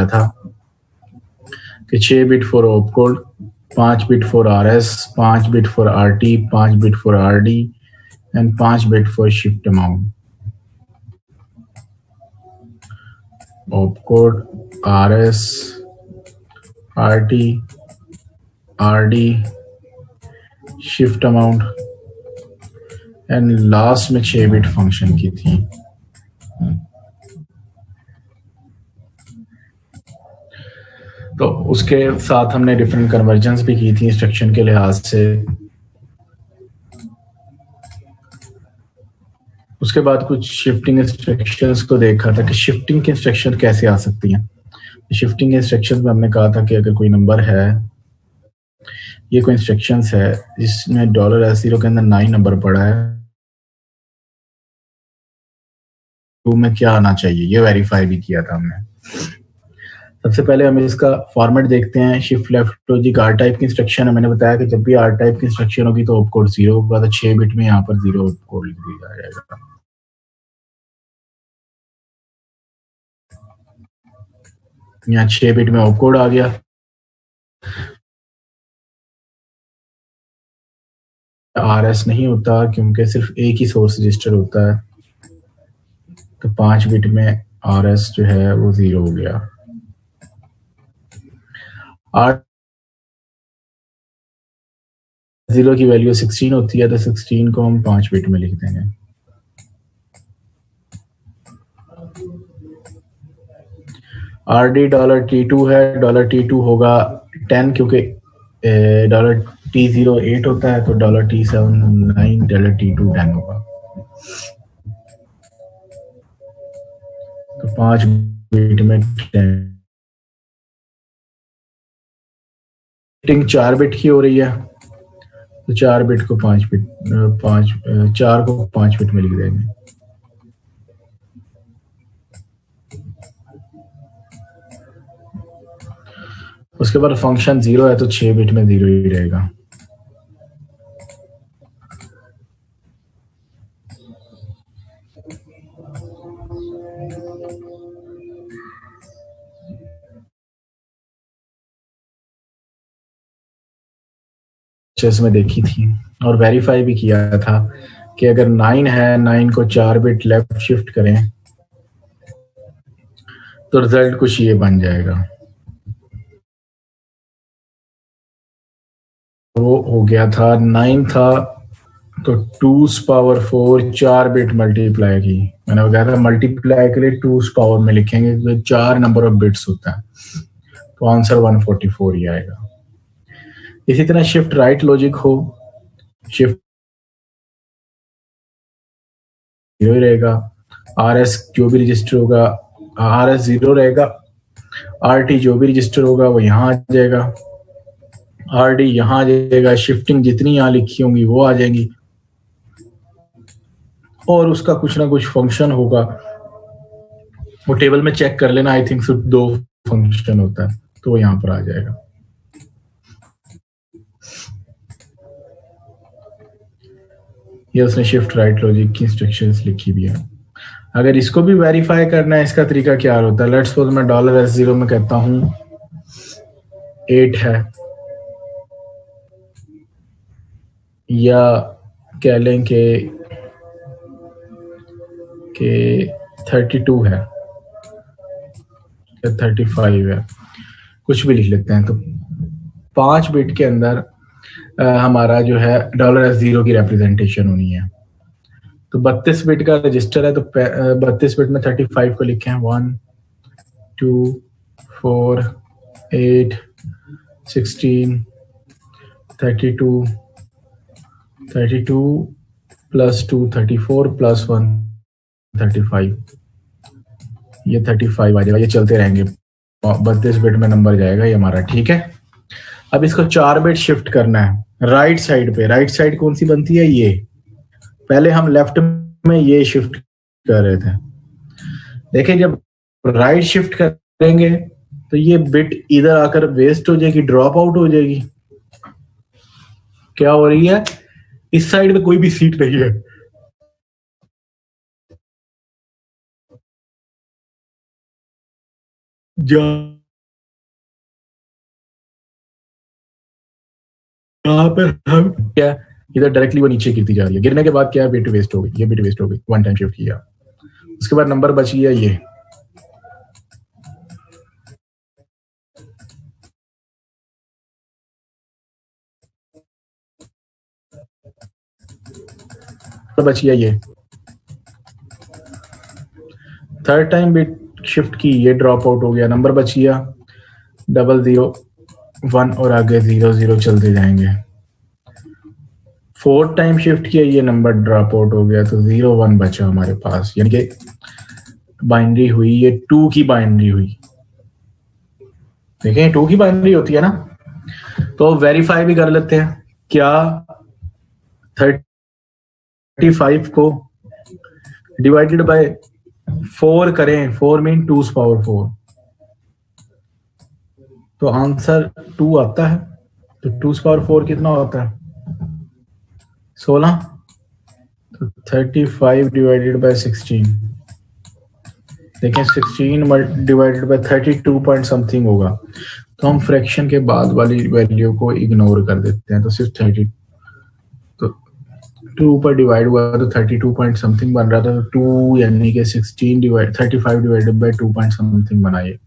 किया था कि 6 bit for op code, 5 bit for RS, 5 bit for RT, 5 bit for RD and 5 bit for shift amount. Op code, RS, RT, RD, shift amount and last में 6 bit function की थी। तो उसके साथ हमने डिफरेंट कन्वर्जन्स भी की थी इंस्ट्रक्शन के लिहाज से। उसके बाद कुछ शिफ्टिंग इंस्ट्रक्शंस को देखा था कि शिफ्टिंग की इंस्ट्रक्शन कैसे आ सकती हैं। शिफ्टिंग इंस्ट्रक्शंस में हमने कहा था कि अगर कोई नंबर है, ये कोई इंस्ट्रक्शंस है जिसमें $S0 के अंदर 9 नंबर पड़ा है, तो में क्या आना चाहिए, ये वेरीफाई भी किया था हमने। सबसे पहले हम इसका फॉर्मेट देखते हैं। Shift left logic R type की इंस्ट्रक्शन है। मैंने बताया कि जब भी आर टाइप की इंस्ट्रक्शन होगी तो ऑप कोड 0 होगा, तो 6 बिट में यहाँ पर 0 ऑप कोड लिख दिया जाएगा। यहाँ 6 बिट में ऑप कोड आ गया। RS नहीं होता क्योंकि सिर्फ एक ही सोर्स रजिस्टर होता है, तो 5 बिट में RS जो है वो 0 हो गया। R0 की वैल्यू 16 होती है, तो 16 को हम 5 बिट में लिख देंगे। RD $T2 है, $T2 होगा 10 क्योंकि $T0 8 होता है, तो $T7 9, $T2 10 होगा। तो 5 बिट में 10 4 बिट की हो रही है, तो 4 बिट को 5 बिट 4 को 5 बिट में लिख देंगे। उसके बाद फंक्शन 0 है तो 6 बिट में 0 ही रहेगा। में देखी थी और वेरीफाई भी किया था कि अगर 9 है, 9 को 4 बिट लेफ्ट शिफ्ट करें तो रिजल्ट कुछ ये बन जाएगा। वो हो गया था 9 था तो 2's पावर 4 4 बिट मल्टीप्लाई की। मैंने बताया था मल्टीप्लाई के लिए 2's पावर में लिखेंगे क्योंकि 4 नंबर ऑफ बिट्स होता है, तो आंसर 144 ही आएगा। इसी तरह शिफ्ट राइट लॉजिक हो, शिफ्ट 0 रहेगा। RS जो भी रजिस्टर होगा RS 0 रहेगा। RT जो भी रजिस्टर होगा वो यहाँ आ जाएगा, RD यहाँ आ जाएगा। शिफ्टिंग जितनी यहाँ लिखी होंगी वो आ जाएंगी और उसका कुछ ना कुछ फंक्शन होगा, वो टेबल में चेक कर लेना। आई थिंक सिर्फ 2 फंक्शन होता है, तो वो यहाँ पर आ जाएगा। ये उसने शिफ्ट राइट लॉजिक की इंस्ट्रक्शंस लिखी भी है। अगर इसको भी वेरीफाई करना है, इसका तरीका क्या होता है। लेट्स सपोज मैं $S0 में कहता हूँ 8 है, या कह लें कि 32 है या 35 है, कुछ भी लिख लेते हैं। तो 5 बिट के अंदर हमारा जो है $S0 की रिप्रेजेंटेशन होनी है। तो 32 बिट का रजिस्टर है, तो 32 बिट में 35 को लिखे हैं 1 2 4 8 16 32 प्लस 2 34 प्लस 1 35, ये 35 आ जाएगा। ये चलते रहेंगे, 32 बिट में नंबर जाएगा ये हमारा। ठीक है, अब इसको 4 बिट शिफ्ट करना है राइट साइड पे। राइट साइड कौन सी बनती है, ये। पहले हम लेफ्ट में ये शिफ्ट कर रहे थे। देखिए जब राइट शिफ्ट करेंगे तो ये बिट इधर आकर वेस्ट हो जाएगी, ड्रॉप आउट हो जाएगी। क्या हो रही है, इस साइड में कोई भी सीट नहीं है, जहां यहाँ पर हम क्या इधर डायरेक्टली वो नीचे गिरती जा रही है, गिरने के बाद क्या बिट वेस्ट हो गई, ये बिट वेस्ट हो गई, वन टाइम शिफ्ट किया, उसके बाद नंबर बच गया ये, बच गया ये, थर्ड टाइम बिट शिफ्ट की, ये ड्रॉप आउट हो गया, नंबर बच गया 001 और आगे 00 चलते जाएंगे। फोर्थ टाइम शिफ्ट किया, ये नंबर ड्रॉप आउट हो गया, तो 01 बचा हमारे पास, यानी कि बाइनरी हुई, ये 2 की बाइनरी हुई। देखें 2 की बाइनरी होती है ना, तो वेरीफाई भी कर लेते हैं, क्या 35 को डिवाइडेड बाय 4 करें, 4 मीन 2 पावर 4, तो आंसर 2 आता है। तो 2 पावर 4 कितना होता है 16, तो 35 डिवाइडेड बाय 16, देखें 16 डिवाइडेड बाय 32 पॉइंट समथिंग होगा, तो हम फ्रैक्शन के बाद वाली वैल्यू को इग्नोर कर देते हैं, तो सिर्फ 30, तो 2 पर डिवाइड हुआ तो 32 पॉइंट समथिंग बन रहा था, तो 2 यानी कि 35 डिवाइडेड बाय 2 पॉइंट समथिंग बनाइए।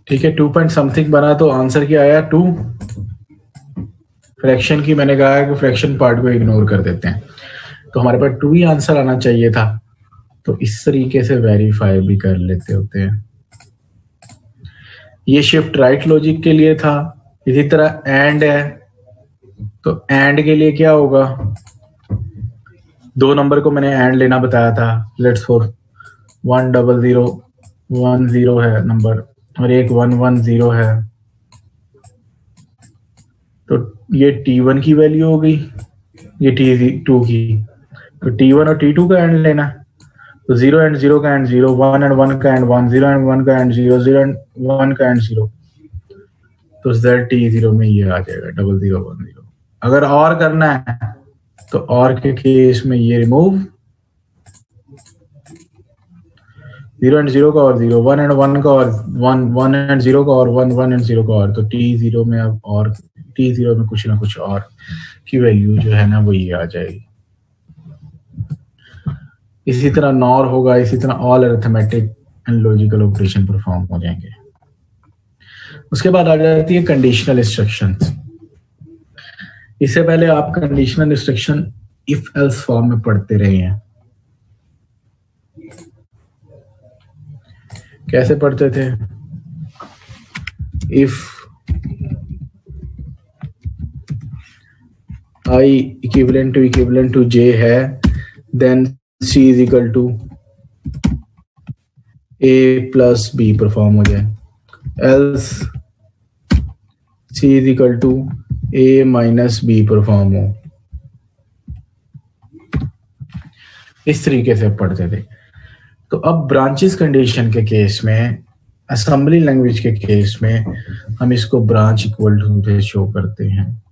ठीक है, 2 पॉइंट समथिंग बना, तो आंसर क्या आया 2। फ्रैक्शन की मैंने कहा है कि फ्रैक्शन पार्ट को इग्नोर कर देते हैं, तो हमारे पास 2 ही आंसर आना चाहिए था, तो इस तरीके से वेरीफाई भी कर लेते होते हैं। ये शिफ्ट राइट लॉजिक के लिए था। इसी तरह एंड है, तो एंड के लिए क्या होगा, 2 नंबर को मैंने एंड लेना बताया था, लेट्स फॉर 10010 है नंबर और एक 110 है, तो ये T1 की वैल्यू हो गई, ये T2 की, तो T1 और T2 का एंड लेना, तो 0 एंड 0 का एंड 0, 1 एंड 1 का एंड 1, 0 एंड 1 का एंड 0, 0 एंड 1 का एंड 0, तो ZT0 में ये आ जाएगा 0010। अगर और करना है तो और के केस में ये रिमूव, 0 एंड 0 का और 0, 1 एंड 1 का और 1, 1 एंड 0 का और 1, 1 एंड 0 का और, तो T0 में अब और T0 में कुछ ना कुछ और की वैल्यू जो है ना वो ये आ जाएगी। इसी तरह नॉर होगा, इसी तरह all arithmetic and logical operation perform हो जाएंगे। उसके बाद आ जाती है कंडीशनल इंस्ट्रक्शंस। इससे पहले आप conditional instruction if else form में पढ़ते रहे हैं। कैसे पढ़ते थे, if I equivalent to J है, then C is equal to A plus B perform हो जाए, else C is equal to A minus B perform हो। इस तरीके से पढ़ते थे। तो अब ब्रांचेस कंडीशन के केस में, असेंबली लैंग्वेज के केस में हम इसको ब्रांच इक्वल टू से शो करते हैं।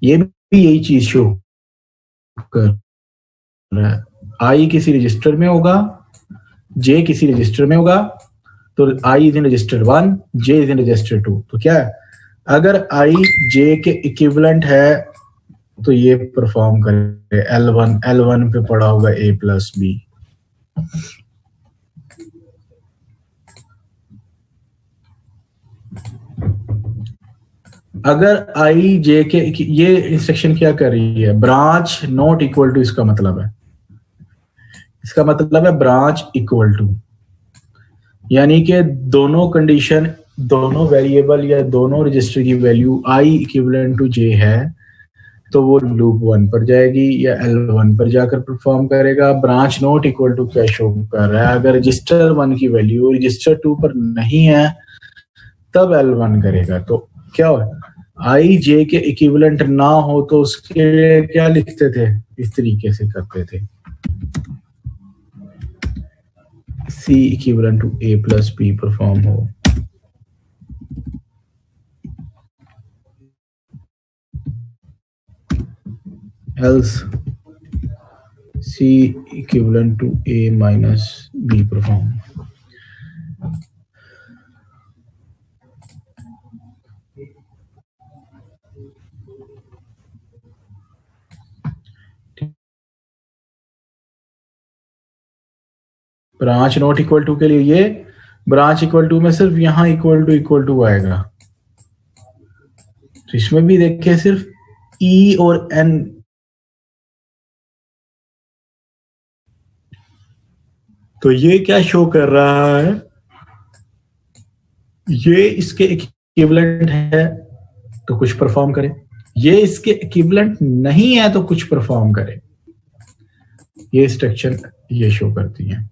ये भी यही चीज शो कर रहा है, आई किसी रजिस्टर में होगा, जे किसी रजिस्टर में होगा, तो I is in register 1, J is in register 2। तो क्या है, अगर आई जे के इक्विवेलेंट है तो ये परफॉर्म करे L1 पे पड़ा होगा A प्लस B। अगर आई जे के, ये इंस्ट्रक्शन क्या कर रही है, ब्रांच नॉट इक्वल टू, इसका मतलब है ब्रांच इक्वल टू, यानी कि दोनों कंडीशन, दोनों वेरिएबल या दोनों रजिस्टर की वैल्यू आई इक्विवेलेंट टू जे है, तो वो लूप 1 पर जाएगी या L1 पर जाकर परफॉर्म करेगा। ब्रांच नॉट इक्वल टू क्या शो कर रहा है, अगर रजिस्टर 1 की वैल्यू रजिस्टर 2 पर नहीं है तब L1 करेगा। तो क्या हो, आई जे के इक्विवेलेंट ना हो तो उसके लिए क्या लिखते थे, इस तरीके से करते थे, इस C equivalent to A plus B perform हो, else C equivalent to A minus B perform. Branch not equal to के लिए ये ब्रांच इक्वल टू में सिर्फ यहां इक्वल टू आएगा, तो इसमें भी देखिए सिर्फ E और N, तो ये क्या शो कर रहा है, ये इसके इक्विवेलेंट है तो कुछ परफॉर्म करे, ये इसके इक्विवेलेंट नहीं है तो कुछ परफॉर्म करे। ये स्ट्रक्चर ये शो करती है।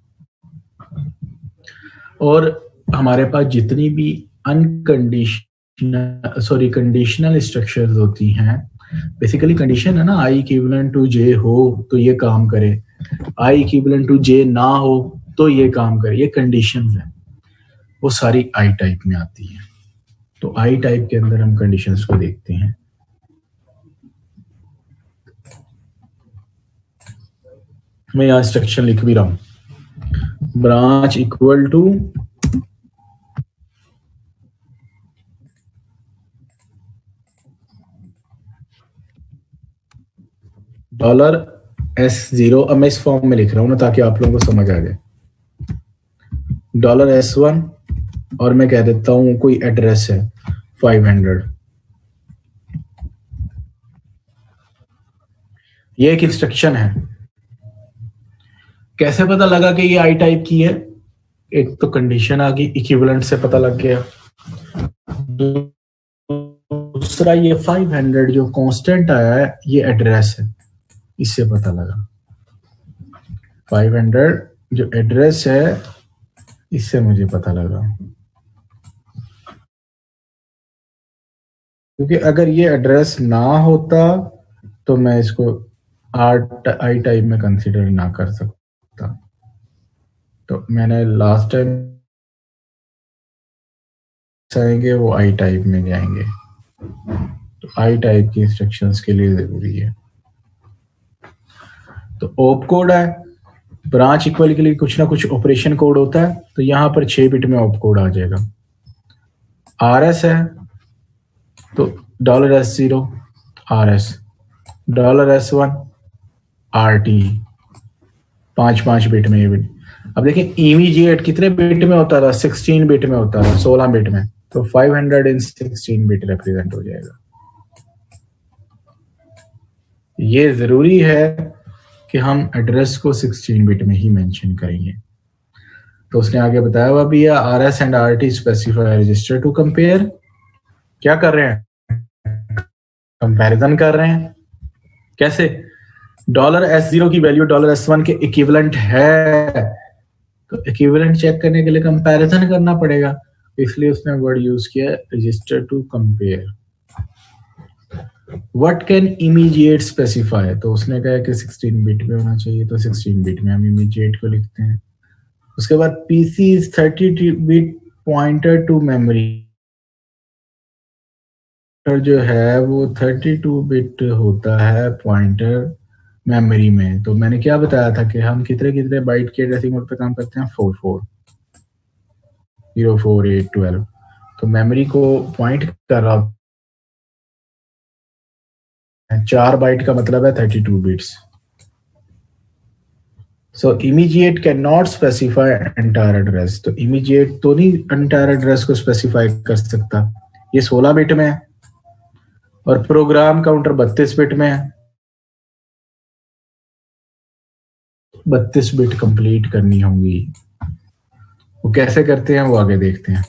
और हमारे पास जितनी भी कंडीशनल स्ट्रक्चर्स होती हैं, बेसिकली कंडीशन है ना, आई इक्विवेलेंट टू जे हो तो ये काम करे, आई इक्विवेलेंट टू जे ना हो तो ये काम करे, ये कंडीशंस है, वो सारी आई टाइप में आती हैं। तो आई टाइप के अंदर हम कंडीशंस को देखते हैं। मैं यहां स्ट्रक्चर लिख भी रहा हूं, ब्रांच इक्वल टू $S0, अब मैं इस फॉर्म में लिख रहा हूं ना ताकि आप लोगों को समझ आ जाए, $S1 और मैं कह देता हूं कोई एड्रेस है 500। ये एक इंस्ट्रक्शन है। कैसे पता लगा कि ये आई टाइप की है? एक तो कंडीशन आ गई, इक्विवेलेंट से पता लग गया। दूसरा ये 500 जो कांस्टेंट आया है ये एड्रेस है, इससे पता लगा। 500 जो एड्रेस है इससे मुझे पता लगा, क्योंकि अगर ये एड्रेस ना होता तो मैं इसको आई टाइप में कंसीडर ना कर सकता। तो मैंने लास्ट टाइम आएंगे वो आई टाइप में जाएंगे, तो आई टाइप की इंस्ट्रक्शंस के लिए जरूरी है। तो ओप कोड है, ब्रांच इक्वल के लिए कुछ ना कुछ ऑपरेशन कोड होता है, तो यहां पर 6 बिट में ऑप कोड आ जाएगा। RS है तो $S0 RS, $S1 RT, 5 bit में ये बिट। अब देखिए इमीडिएट कितने बिट में होता था? 16 बिट में होता था, 16 बिट में, तो 500 इन 16 बिट रिप्रेजेंट हो जाएगा। ये जरूरी है कि हम एड्रेस को 16 बिट में ही मेंशन करेंगे। तो उसने आगे बताया हुआ भी है, RS and RT specify register to compare. क्या कर रहे हैं? कंपैरिजन कर रहे हैं। कैसे? $S0 की वैल्यू $S1 के इक्विवेलेंट है, तो इक्विवेलेंट चेक करने के लिए कंपैरिजन करना पड़ेगा, इसलिए उसने वर्ड यूज किया register to compare. What can immediate specify, तो उसने कहा कि 16 बिट में होना चाहिए, तो 16 बिट में हम इमीडिएट को लिखते हैं। उसके बाद PC is 32 bit pointer to memory, जो है वो 32 बिट होता है पॉइंटर मेमोरी में। तो मैंने क्या बताया था कि हम कितने कितने बाइट के डेसिमल पे काम करते हैं? 44, 0, 4, 8, 12। तो मेमोरी को पॉइंट कर रहा है, 4 बाइट का मतलब है 32 bits. So immediate can not specify entire address, तो इमीडिएट तो नहीं एंटायर एड्रेस को स्पेसिफाई कर सकता, ये 16 बिट में है और प्रोग्राम काउंटर 32 बिट में है। 32 बिट कंप्लीट करनी होंगी, वो कैसे करते हैं वो आगे देखते हैं।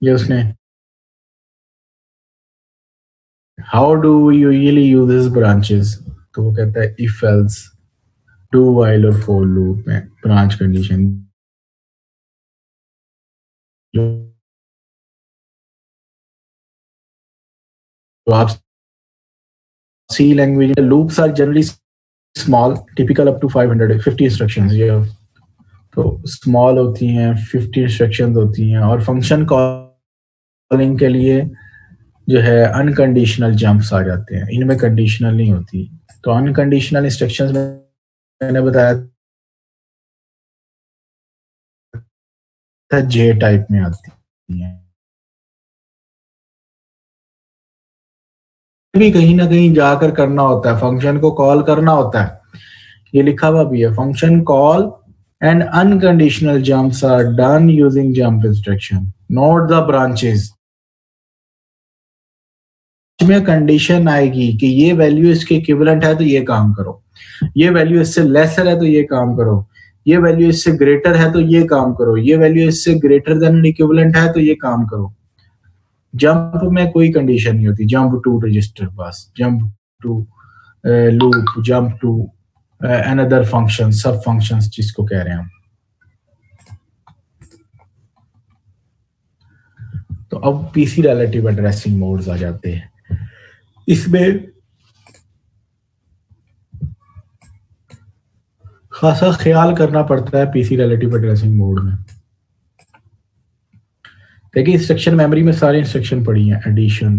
ये उसने how do we usually use this branches, तो वो कहता है इफ एल्स, डू व्हाइल और फॉर लूप में ब्रांच कंडीशन तो आप C language loops are generally small typical up to 550 instructions ये, तो स्मॉल होती हैं 50 इंस्ट्रक्शंस होती हैं। और फंक्शन कॉलिंग के लिए जो है अनकंडीशनल जंप्स आ जाते हैं, इनमें कंडीशनल नहीं होती। तो अनकंडीशनल इंस्ट्रक्शंस में मैंने बताया था जे टाइप में आती हैं, भी कहीं ना कहीं जाकर करना होता है, फंक्शन को कॉल करना होता है। ये लिखा हुआ भी है, function call and unconditional jumps are done using jump instruction, not the branches. में कंडीशन आएगी कि ये वैल्यू इसके इक्विवेलेंट है तो ये काम करो, ये वैल्यू इससे लेसर है तो ये काम करो, ये वैल्यू इससे ग्रेटर है तो ये काम करो, ये वैल्यू इससे ग्रेटर देन इक्विवेलेंट है तो ये काम करो। जंप में कोई कंडीशन नहीं होती, जंप टू रजिस्टर बस, jump to loop, jump to another function, सब फंक्शंस जिसको कह रहे हैं हम। तो अब पीसी रिलेटिव एड्रेसिंग मोड्स आ जाते हैं। इसमें खासा ख्याल करना पड़ता है पीसी रिलेटिव एड्रेसिंग मोड में। देखिए इंस्ट्रक्शन मेमोरी में सारे इंस्ट्रक्शन पड़ी हैं, addition,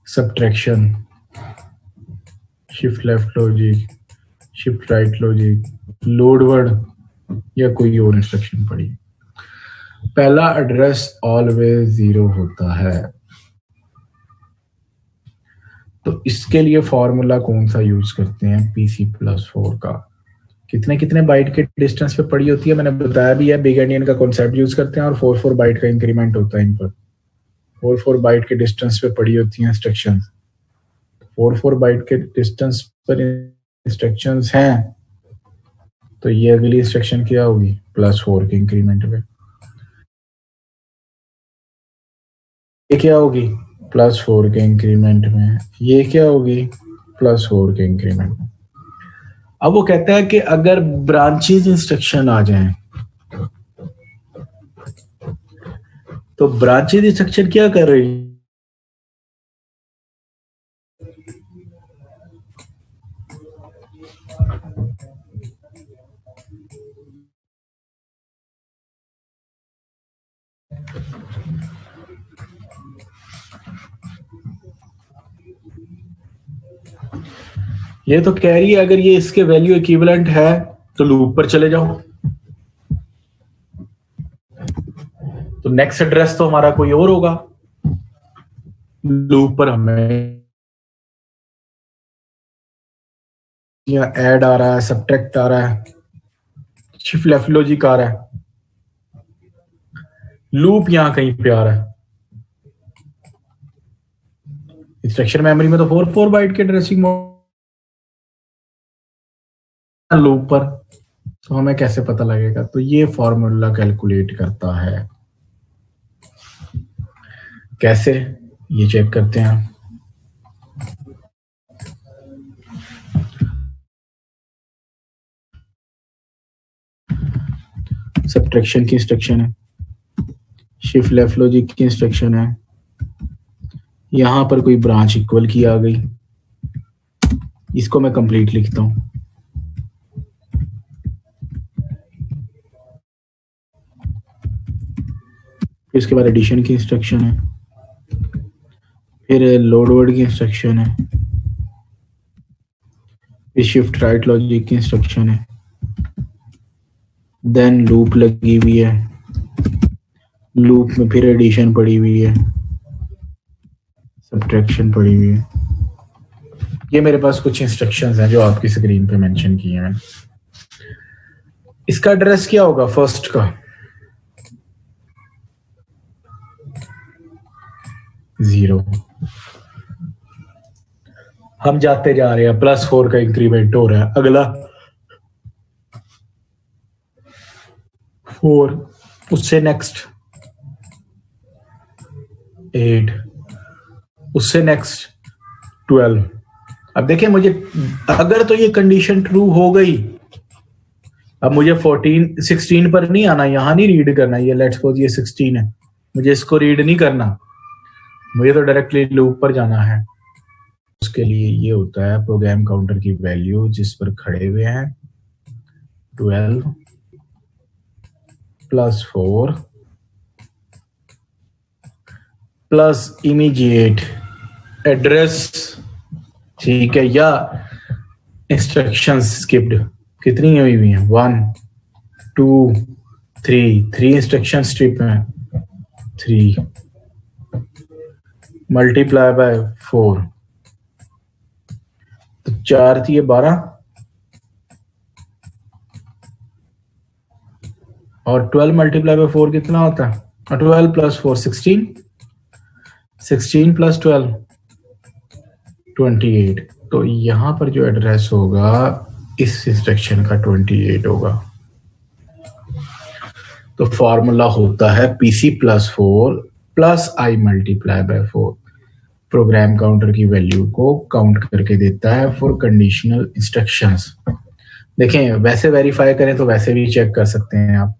subtraction, shift left logic, shift right logic, load word या कोई और इंस्ट्रक्शन पड़ी। पहला एड्रेस ऑलवेज 0 होता है, तो इसके लिए फॉर्मूला कौन सा यूज करते हैं, PC+4 का। कितने कितने बाइट के डिस्टेंस पे पड़ी होती है मैंने बताया भी है, बिग एंडियन का कॉन्सेप्ट यूज करते हैं और 4 बाइट का इंक्रीमेंट होता है इन पर। 4 बाइट के डिस्टेंस पे पड़ी होती हैं इंस्ट्रक्शन, 4 बाइट के डिस्टेंस पर इंस्ट्रक्शंस हैं, तो ये अगली इंस्ट्रक्शन क्या होगी, +4 के इंक्रीमेंट पे। ये क्या होगी, +4 के इंक्रीमेंट में। ये क्या होगी, +4 के इंक्रीमेंट में। अब वो कहता है कि अगर ब्रांचेज इंस्ट्रक्शन आ जाएं, तो ब्रांचेज इंस्ट्रक्शन क्या कर रही है, ये तो कह रही है अगर ये इसके वैल्यू इक्विवेलेंट है तो लूप पर चले जाओ। तो नेक्स्ट एड्रेस तो हमारा कोई और होगा, लूप पर हमें या ऐड आ रहा है, सब्ट्रैक्ट आ रहा है, शिफ्ट लेफ्ट लॉजिक आ रहा है, लूप यहां कहीं पे आ रहा है। इंस्ट्रक्शन मेमोरी में तो 4 बाइट के एड्रेसिंग मोड लूप पर, तो हमें कैसे पता लगेगा, तो ये फॉर्मूला कैलकुलेट करता है। कैसे, ये चेक करते हैं। सब्ट्रैक्शन की इंस्ट्रक्शन है, शिफ्ट लेफ्ट लॉजिक की इंस्ट्रक्शन है, यहां पर कोई ब्रांच इक्वल की आ गई, इसको मैं कंप्लीट लिखता हूं। इसके बाद एडिशन की इंस्ट्रक्शन है, फिर लोड वर्ड की इंस्ट्रक्शन है, फिर शिफ्ट राइट लॉजिक की इंस्ट्रक्शन है, देन लूप लगी हुई है, लूप में फिर एडिशन पड़ी हुई है, सब्ट्रैक्शन पड़ी हुई है। ये मेरे पास कुछ इंस्ट्रक्शंस हैं जो आपकी स्क्रीन पे मेंशन किए हैं। इसका एड्रेस क्या होगा, फर्स्ट का 0। हम जाते जा रहे हैं, +4 का इंक्रीमेंट हो रहा है, अगला 4, उससे नेक्स्ट 8, उससे नेक्स्ट 12। अब देखिए मुझे, अगर तो ये कंडीशन ट्रू हो गई, अब मुझे 16 पर नहीं आना, यहां नहीं रीड करना, ये लेट्स सपोज ये 16 है, मुझे इसको रीड नहीं करना, मुझे तो डायरेक्टली लूप पर जाना है। उसके लिए ये होता है प्रोग्राम काउंटर की वैल्यू जिस पर खड़े हुए हैं 12 प्लस 4 प्लस इमीडिएट एड्रेस, ठीक है, या इंस्ट्रक्शंस स्किप्ड कितनी हुई हुई हैं 1 2 3 इंस्ट्रक्शन स्ट्रिप हैं 3 मल्टीप्लाई बाय 4 तो 4 थी 12 और 12 मल्टीप्लाई बाय 4 कितना होता है 12 प्लस 4 16 प्लस 12 28। तो यहां पर जो एड्रेस होगा इस इंस्ट्रक्शन का 28 होगा। तो फॉर्मूला होता है PC plus 4 plus I multiply by 4। Program counter की वैल्यू को काउंट करके देता है फॉर कंडीशनल इंस्ट्रक्शंस। देखें वैसे वेरीफाई करें तो वैसे भी चेक कर सकते हैं आप।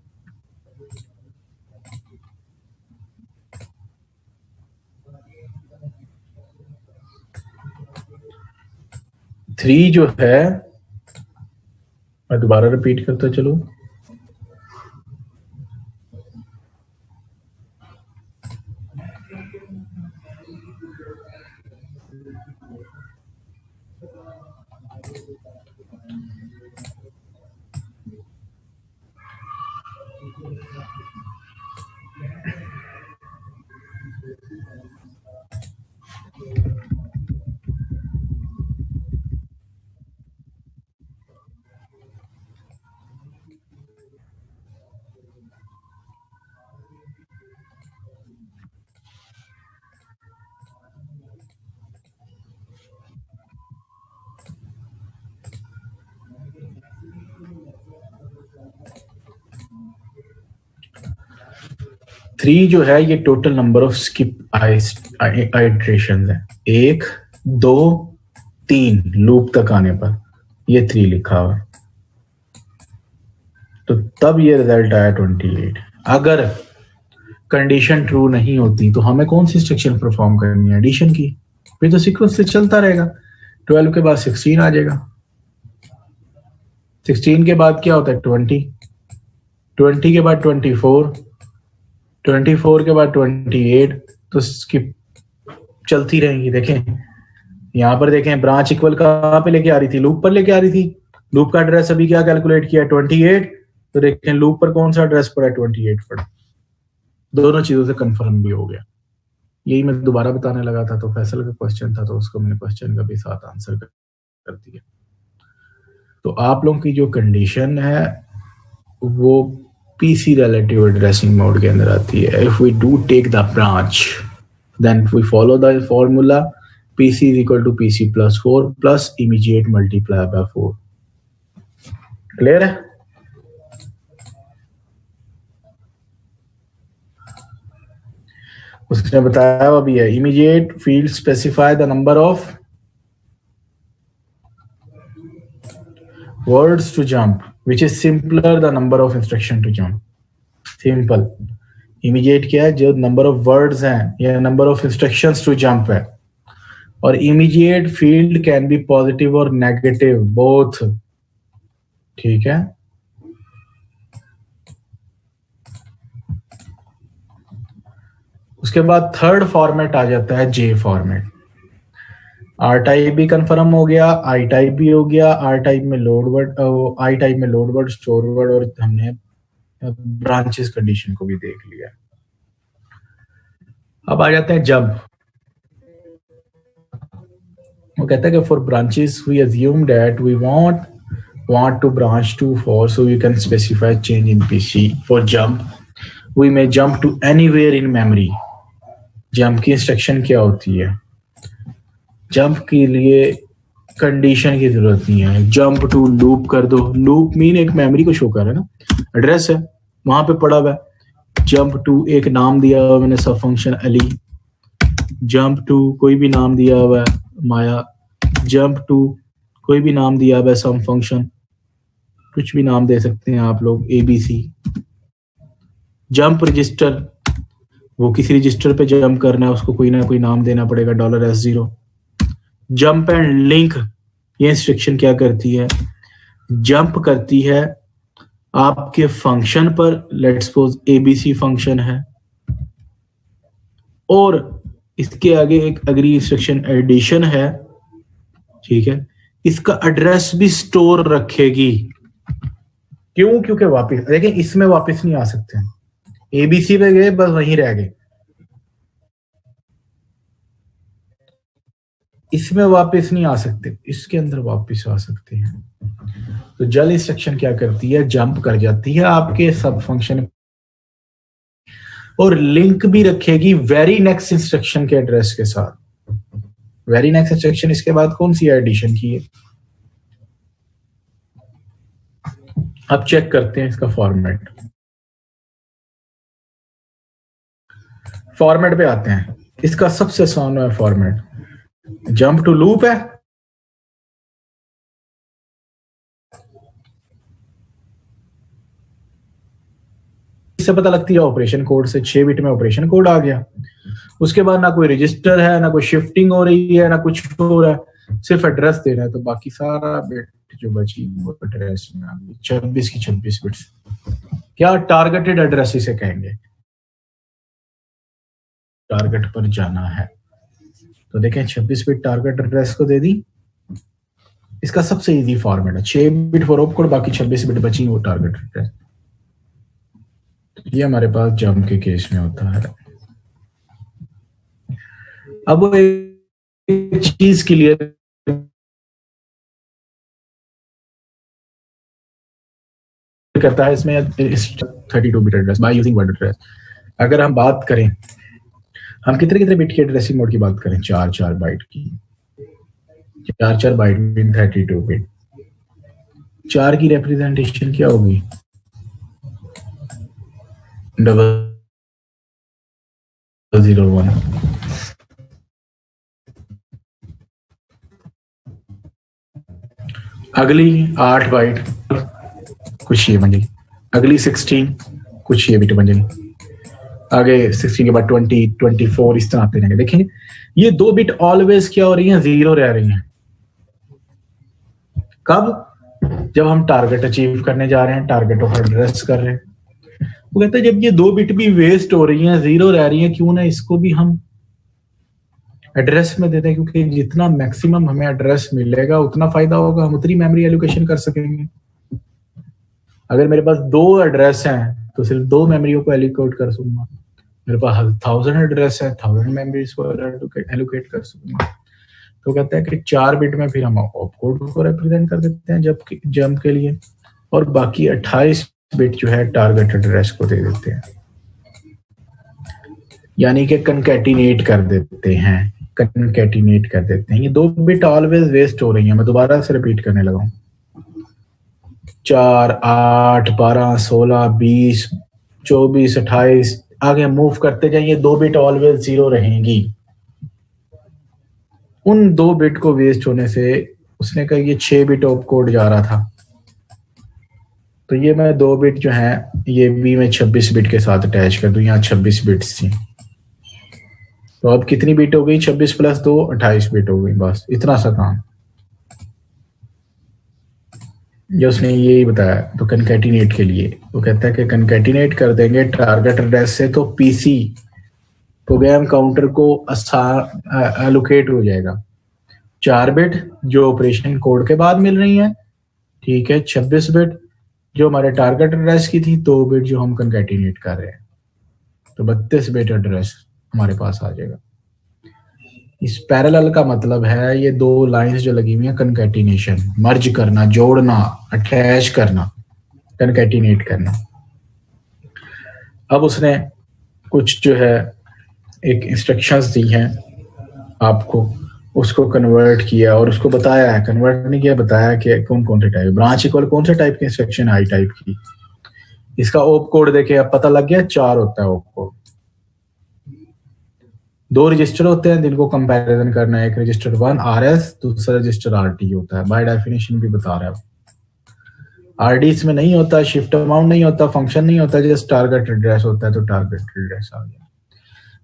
थ्री जो है मैं दोबारा रिपीट करता चलो। थ्री जो है ये total number of skip iteration है 1 2 3 लूप तक आने पर ये 3 लिखा हुआ। तो तब ये रिजल्ट आया 28। अगर कंडीशन ट्रू नहीं होती तो हमें कौन सी इंस्ट्रक्शन परफॉर्म करनी है एडिशन की, फिर तो सीक्वेंस से चलता रहेगा। 12 के बाद 16 आ जाएगा, 16 के बाद क्या होता है 20, 20 के बाद 24, 24 के बाद 28। तो स्किप चलती रहेंगी। देखें यहां पर देखें ब्रांच इक्वल कहां पे लेके आ रही थी, लूप पर लेके आ रही थी। लूप का एड्रेस अभी क्या कैलकुलेट किया 28। तो देखें लूप पर कौन सा एड्रेस पड़ा 28 पड़ा। दोनों चीजों से कंफर्म भी हो गया। यही मैं दोबारा बताने लगा था, तो फैसल का क्वेश्चन था तो उसको मैंने क्वेश्चन का भी साथ आंसर कर दिया। तो आप लोगों की जो कंडीशन है वो PC relative addressing mode के अंदर आती है। If we do take the branch, then we follow the formula PC is equal to PC plus 4 plus immediate multiply by 4। Clear है? उसने बताया हुआ भी है immediate field specify the number of words to jump which is simpler the number of instruction to jump। Simple immediate क्या है, जो number of words हैं या number of instructions to jump है। और immediate field can be positive और negative both, ठीक है। उसके बाद थर्ड फॉर्मेट आ जाता है जे फॉर्मेट। आर टाइप भी कंफर्म हो गया, आई टाइप भी हो गया। आर टाइप में लोड वर्ड, आई टाइप में लोड वर्ड, स्टोर वर्ड, और हमने ब्रांचेस कंडीशन को भी देख लिया। अब आ जाते हैं जंप। वो कहता है कि for branches we assume that we want to branch to 4 so we can specify change in PC। for jump we may jump to anywhere in memory। Jump की इंस्ट्रक्शन क्या होती है, जंप के लिए कंडीशन की जरूरत नहीं है। जंप टू लूप कर दो, लूप मीन एक मेमोरी को शो कर रहा है ना, एड्रेस है वहां पे पड़ा हुआ है। जंप टू एक नाम दिया हुआ मैंने सब फंक्शन अली, जंप टू कोई भी नाम दिया हुआ है माया, जंप टू कोई भी नाम दिया हुआ है सम फंक्शन, कुछ भी नाम दे सकते हैं आप लोग ABC। जंप रजिस्टर, वो किसी रजिस्टर पे जंप करना है उसको कोई ना कोई नाम देना पड़ेगा $S0। जंप एंड लिंक, ये इंस्ट्रक्शन क्या करती है, जंप करती है आपके फंक्शन पर, लेट्स सपोज एबीसी फंक्शन है, और इसके आगे एक अग्री इंस्ट्रक्शन एडिशन है, ठीक है, इसका एड्रेस भी स्टोर रखेगी। क्यों? क्योंकि वापस देखिए इसमें वापस नहीं आ सकते हैं, एबीसी पे गए बस वहीं रह गए, इसमें वापस नहीं आ सकते, इसके अंदर वापस आ सकते हैं। तो जल इंस्ट्रक्शन क्या करती है, जंप कर जाती है आपके सब फंक्शन और लिंक भी रखेगी वेरी नेक्स्ट इंस्ट्रक्शन के एड्रेस के साथ। वेरी नेक्स्ट इंस्ट्रक्शन इसके बाद कौन सी एडिशन की है, अब चेक करते हैं इसका फॉर्मेट। फॉर्मेट पे आते हैं, इसका सबसे आसान है फॉर्मेट, जंप टू लूप है, इससे पता लगती है ऑपरेशन कोड से, 6 बिट में ऑपरेशन कोड आ गया। उसके बाद ना कोई रजिस्टर है, ना कोई शिफ्टिंग हो रही है, ना कुछ हो रहा है, सिर्फ एड्रेस दे रहा है। तो बाकी सारा बिट जो बची वो एड्रेस में आ गई, 26 की 26 बिट्स। क्या टारगेटेड एड्रेस इसे कहेंगे, टारगेट पर जाना है तो देखें 26 बिट टारगेट एड्रेस को दे दी। इसका सबसे इजी फॉर्मेट है 6 बिट फॉर ऑपकोड, बाकी 26 बिट बची वो टारगेट एड्रेस। ये हमारे पास जंप के केस में होता है। अब वो एक चीज क्लियर करता है इसमें 32 bit address by using word address. अगर हम बात करें, हम कितने कितने बिट की एड्रेसिंग मोड की बात करें, 4 बाइट की, 4 बाइट में 32 बिट, 4 की रिप्रेजेंटेशन क्या होगी, 001। अगली 8 बाइट कुछ ये बन जाएगी, अगली 16 कुछ ये बिट बन जाएगी, आगे 16 के बाद 20, 24 इस तरह आते रहेंगे। देखेंगे ये 2 बिट ऑलवेज क्या हो रही हैं, 0 रह रही हैं। कब? जब हम टारगेट अचीव करने जा रहे हैं, टारगेट ऑफ एड्रेस कर रहे हैं। वो कहता है जब ये 2 बिट भी वेस्ट हो रही हैं, 0 रह रही हैं, क्यों ना इसको भी हम एड्रेस में देते हैं, क्योंकि जितना मैक्सिमम हमें एड्रेस मिलेगा उतना फायदा होगा, हम उतनी मेमोरी एलोकेशन कर सकेंगे। अगर मेरे पास 2 एड्रेस हैं तो सिर्फ 2 मेमोरियों को एलोकेट कर सकूंगा, मेरे पास 1000 एड्रेस है, 1000 मेमोरीज को एलोकेट कर सकूंगा। तो कहता है कि 4 बिट में फिर हम ऑपकोड को रिप्रेजेंट कर देते हैं जबकि जंप के लिए, और बाकी 28 बिट जो है टारगेट एड्रेस को दे देते हैं, यानी कि कनकैटिनेट कर देते हैं, कनकैटिनेट कर देते हैं। ये 2 बिट ऑलवेज वेस्ट हो रही है, मैं दोबारा से रिपीट करने लगा हूं। 4, 8, 12, 16, 20, 24, 28 आगे मूव करते जाइए, 2 बिट ऑलवेज 0 रहेंगी। उन 2 बिट को वेस्ट होने से उसने कहा ये 6 बिट ऑपकोड जा रहा था, तो ये मैं 2 बिट जो है ये भी मैं 26 बिट के साथ अटैच कर दूं, यहाँ 26 बिट्स थी, तो अब कितनी बिट हो गई, 26 प्लस 2 28 बिट हो गई, बस इतना सा काम। ये उसने यही बताया। तो कनकैटिनेट के लिए वो कहता है कि कनकैटिनेट कर देंगे टारगेट एड्रेस से, तो पीसी प्रोग्राम काउंटर को एलोकेट हो जाएगा 4 बिट जो ऑपरेशन कोड के बाद मिल रही है, ठीक है, 26 बिट जो हमारे टारगेट एड्रेस की थी, 2 बिट जो हम कनकैटिनेट कर रहे हैं, तो 32 बिट एड्रेस हमारे पास आ जाएगा। इस पैरेलल का मतलब है ये 2 लाइंस जो लगी हुई हैं, कनकैटिनेशन, मर्ज करना, जोड़ना, अटैच करना, कनकैटिनेट करना। अब उसने कुछ जो है एक इंस्ट्रक्शंस दी हैं आपको, उसको कन्वर्ट किया और उसको बताया है, कन्वर्ट नहीं किया, बताया कि कौन कौन से टाइप, ब्रांच इक्वल कौन से टाइप की इंस्ट्रक्शन, आई टाइप की। इसका ओप कोड देखे अब पता लग गया, 4 होता है ओप कोड। 2 रजिस्टर होते हैं जिनको कंपैरिजन करना है, एक रजिस्टर 1 RS, दूसरा रजिस्टर RT होता है, बाय डेफिनेशन भी बता रहा है। RD इसमें नहीं होता, शिफ्ट अमाउंट नहीं होता, फंक्शन नहीं होता, जस्ट टारगेट एड्रेस होता है, तो टारगेट एड्रेस आ गया।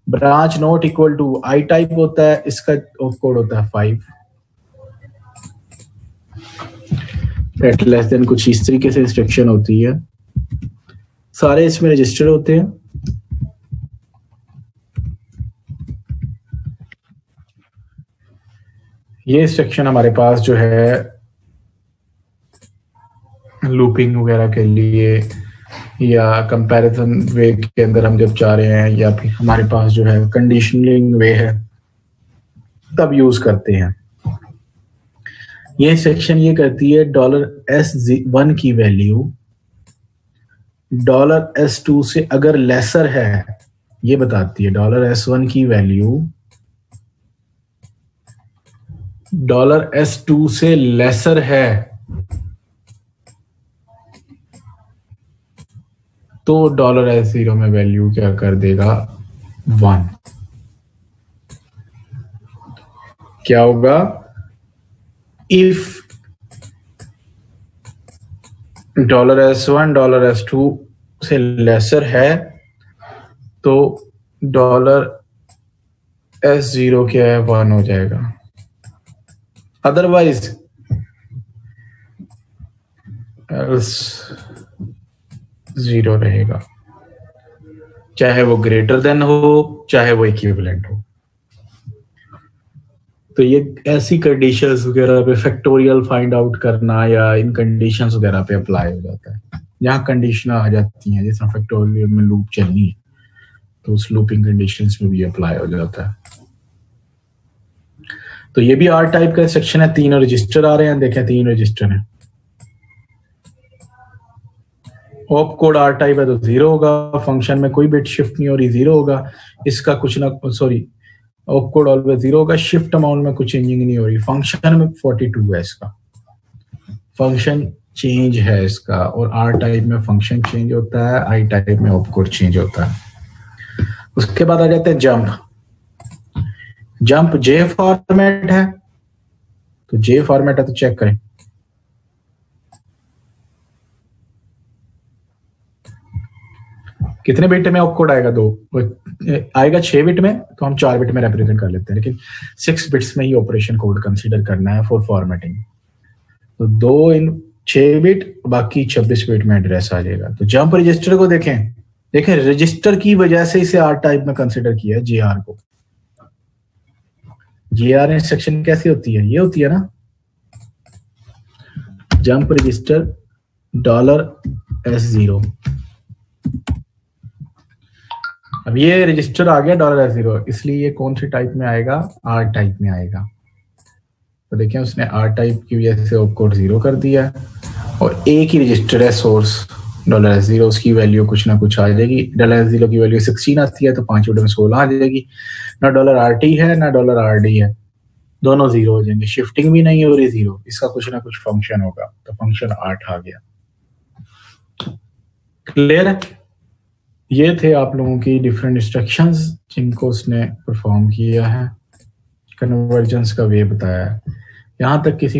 Branch not equal to I type होता है, इसका ओप कोड होता है 5। एट लेस देन कुछ इस तरीके से इंस्ट्रक्शन होती है, सारे इसमें रजिस्टर होते हैं। ये इंस्ट्रक्शन हमारे पास जो है लूपिंग वगैरह के लिए या कंपैरिजन वे के अंदर हम जब चाह रहे हैं, या फिर हमारे पास जो है कंडीशनिंग वे है, तब यूज करते हैं। ये सेक्शन ये कहती है $S1 की वैल्यू $S2 से अगर लेसर है, ये बताती है। $S1 की वैल्यू $S2 से लेसर है तो $S0 में वैल्यू क्या कर देगा, 1। क्या होगा, इफ $S1 $S2 से लेसर है तो $S0 क्या है, 1 हो जाएगा। अदरवाइज एल्स 0 रहेगा, चाहे वो ग्रेटर देन हो चाहे वो इक्विवेलेंट हो। तो ये ऐसी कंडीशंस वगैरह पे फैक्टोरियल फाइंड आउट करना या इन कंडीशंस वगैरह पे अप्लाई हो जाता है। जहाँ कंडीशन आ जाती हैं, जैसे फैक्टोरियल में लूप चलनी है तो उस लूपिंग कंडीशंस में भी अप्लाई हो जाता है। तो ये भी आर टाइप का सेक्शन है। 3 रजिस्टर आ रहे हैं, देखें 3 रजिस्टर हैं। ऑप कोड आर टाइप है तो 0 होगा, फंक्शन में कोई बिट शिफ्ट नहीं हो रही, 0 होगा। इसका कुछ ना, सॉरी, ऑप कोड ऑलवेज 0 होगा, शिफ्ट अमाउंट में कुछ चेंजिंग नहीं हो रही। फंक्शन में 42 है इसका, फंक्शन चेंज है इसका। और आर टाइप में फंक्शन चेंज होता है, आई टाइप में ऑप कोड चेंज होता है। उसके बाद आ जाते हैं जंप। जंप जे फॉर्मेट है, तो जे फॉर्मेट है तो चेक करें। कितने बिट में ऑप कोड आएगा, 2 आएगा। 6 बिट में तो हम 4 बिट में रिप्रेजेंट कर लेते हैं, लेकिन 6 बिट्स में ही ऑपरेशन कोड कंसीडर करना है फॉर फॉर्मेटिंग। तो 2 इन 6 बिट, बाकी 26 बिट में एड्रेस आ जाएगा। तो जंप रजिस्टर को देखें रजिस्टर की वजह से इसे आर टाइप में कंसीडर किया है, जेआर को। जेआर इंस्ट्रक्शन कैसी होती है, ये होती है ना, जंप रजिस्टर $S0। अब ये रजिस्टर आ गया $S0, इसलिए ये कौन सी टाइप में आएगा, आर टाइप में आएगा। तो देखें उसने आर टाइप की वजह से ऑप कोड 0 कर दिया, और एक ही रजिस्टर है सोर्स $S0, उसकी वैल्यू कुछ ना कुछ आ जाएगी। $S0 की वैल्यू 16 आती है तो 5 बिट में 16 आ जाएगी। ना $RT है ना $RD है, दोनों 0 हो जाएंगे। शिफ्टिंग भी नहीं हो रही, 0। इसका कुछ ना कुछ फंक्शन होगा, तो फंक्शन 8 आ गया। क्लियर है? ये थे आप लोगों की डिफरेंट इंस्ट्रक्शंस जिनको उसने परफॉर्म किया है, कन्वर्जेंस का वे बताया है। यहाँ तक किसी